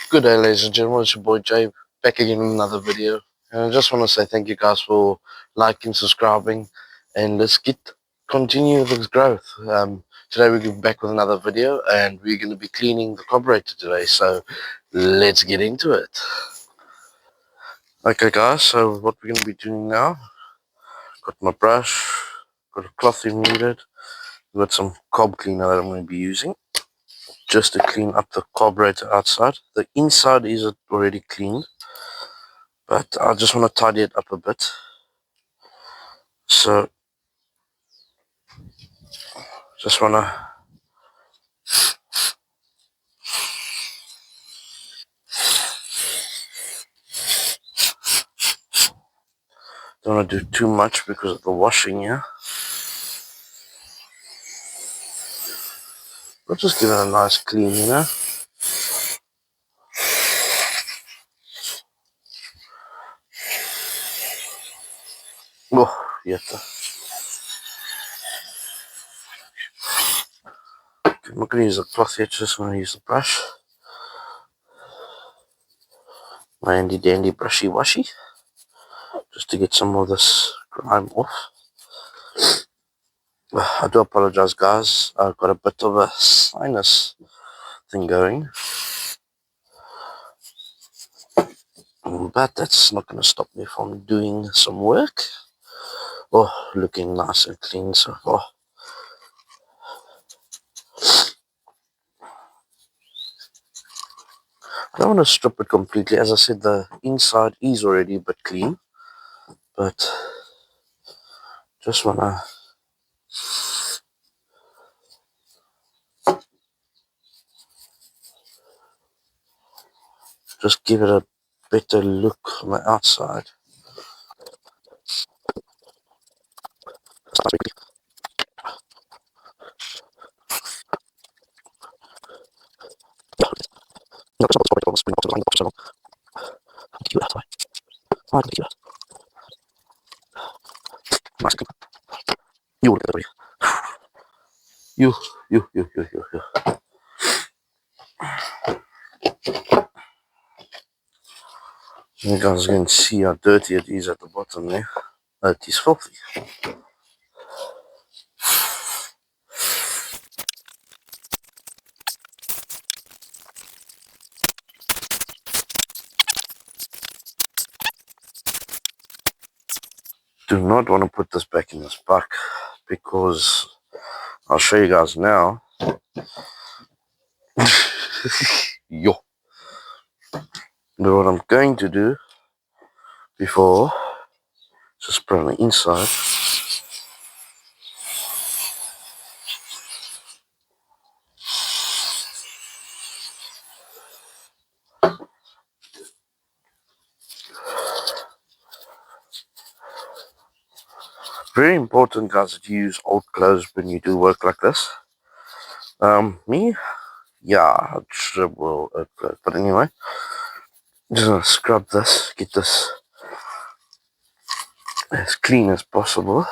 Good day, ladies and gentlemen, it's your boy Jay, back again with another video. And I just want to say thank you guys for liking, subscribing, and let's continue this growth. Today we're back with another video, and we're going to be cleaning the carburetor today, so let's get into it. Okay guys, so what we're going to be doing now, got my brush, got a cloth needed, got some carb cleaner that I'm going to be using, just to clean up the carburetor outside. The inside is already cleaned, but I just want to tidy it up a bit. So just want to don't want to do too much because of the washing here. We'll just give it a nice clean, you know. Oh, yeah. I'm not going to use the cloth yet, just going to use the brush. My handy dandy brushy washy. Just to get some of this grime off. I do apologize guys, I've got a bit of a sinus thing going. But that's not going to stop me from doing some work. Oh, looking nice and clean so far. I don't want to strip it completely. As I said, the inside is already a bit clean, but just want to just give it a better look on the outside. You. You guys can see how dirty it is at the bottom there. It is filthy. Do not want to put this back in this buck because I'll show you guys now. Yo. But what I'm going to do before, just put on the inside. Very important guys that you use old clothes when you do work like this. Me, yeah, I sure will, but anyway, just gonna scrub this, get this as clean as possible.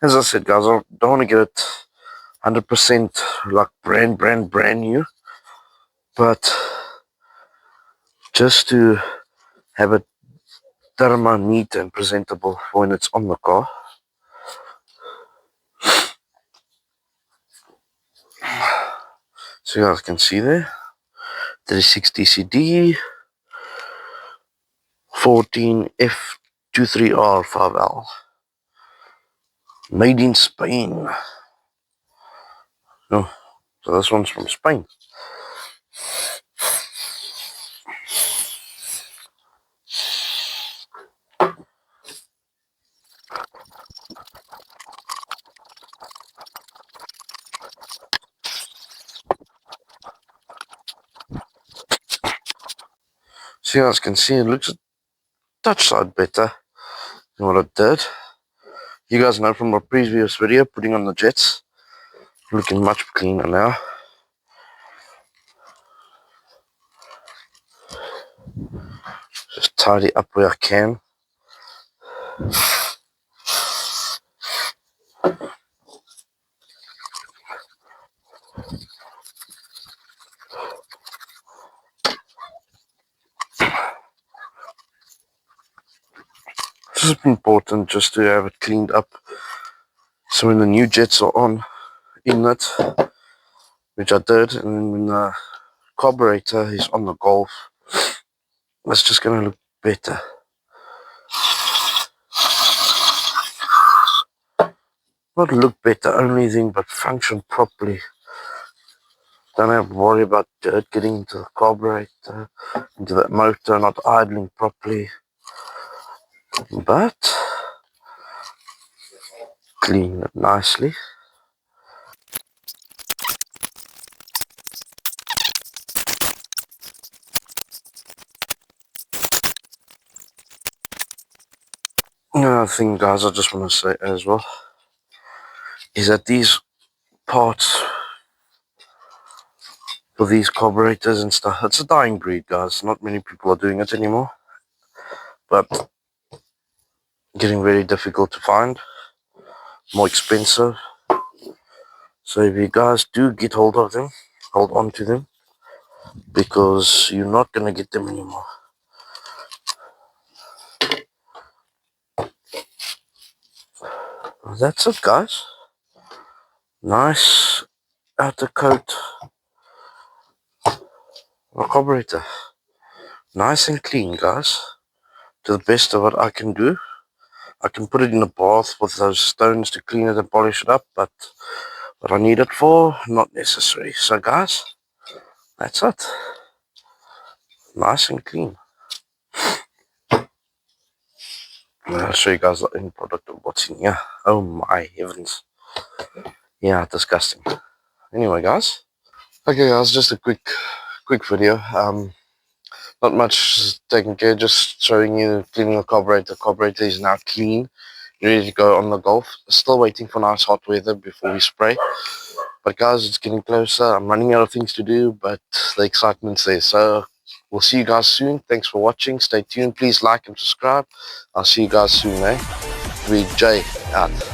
As I said guys, I don't want to get it 100% like brand new, but just to have it thermo neat and presentable when it's on the car. So you guys can see there, 360 CD, 14F23R5L, made in Spain. Oh, so this one's from Spain. So you guys can see it looks a touch side better than what it did. You guys know from my previous video, putting on the jets, looking much cleaner now. Just tidy up where I can. This is important just to have it cleaned up. So when the new jets are on in it, which I did, and then when the carburetor is on the Golf, it's just going to look better. Not look better only thing, but function properly. Don't have to worry about dirt getting into the carburetor, into that motor, not idling properly. But clean it nicely. Another thing, guys, I just want to say as well is that these parts for these carburetors and stuff, it's a dying breed, guys. Not many people are doing it anymore, but getting very difficult to find, more expensive. So if you guys do get hold of them, hold on to them, because you're not going to get them anymore. That's it, guys. Nice outer coat of carburetor. Nice and clean, guys. To the best of what I can do. I can put it in a bath with those stones to clean it and polish it up, but what I need it for, not necessary. So guys, that's it. Nice and clean. I'll show you guys the end product of what's in here. Oh my heavens. Yeah, disgusting. Anyway, guys. Okay, guys, just a quick video. Not much taken care, just showing you cleaning the carburetor. Carburetor is now clean, ready to go on the Golf. Still waiting for nice hot weather before we spray. But guys, it's getting closer. I'm running out of things to do, but the excitement's there. So we'll see you guys soon. Thanks for watching. Stay tuned. Please like and subscribe. I'll see you guys soon, eh? Jay out.